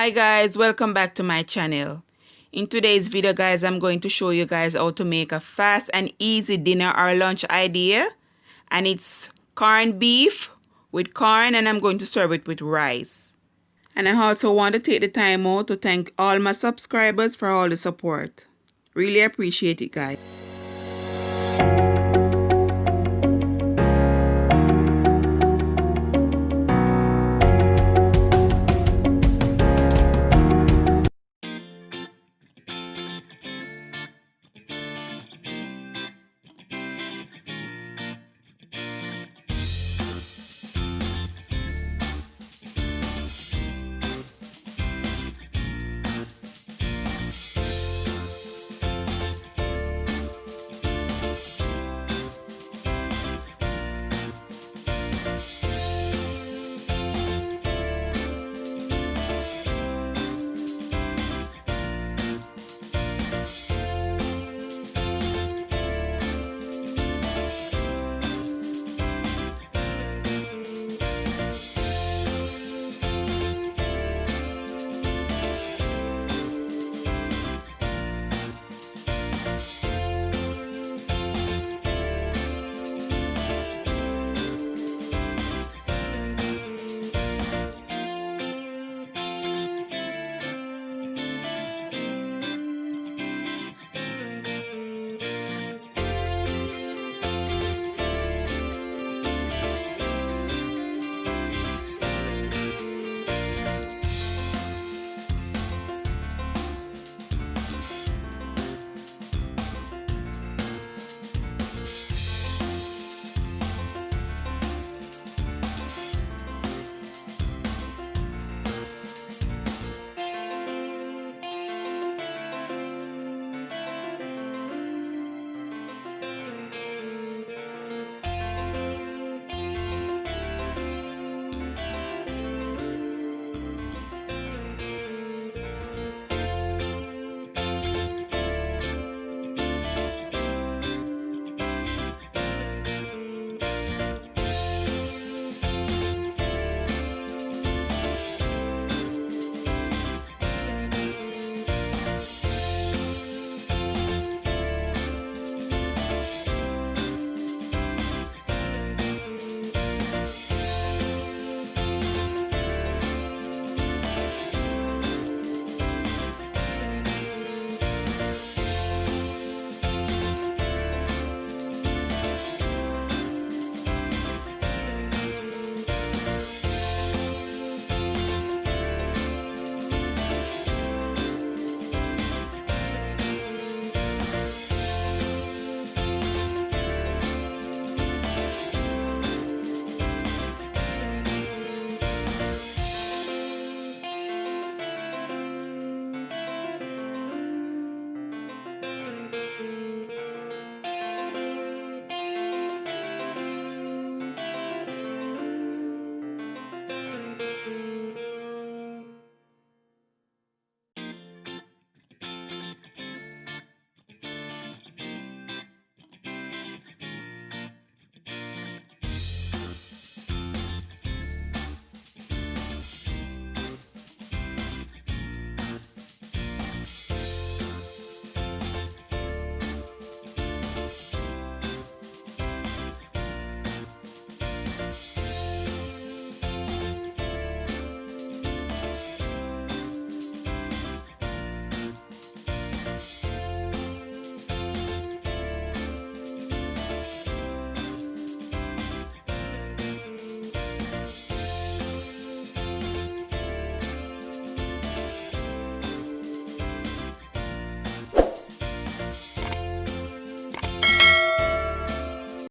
Hi guys, welcome back to my channel. In today's video guys, I'm going to show you guys how to make a fast and easy dinner or lunch idea. And it's corned beef with corn, and I'm going to serve it with rice. And I also want to take the time out to thank all my subscribers for all the support. Really appreciate it guys.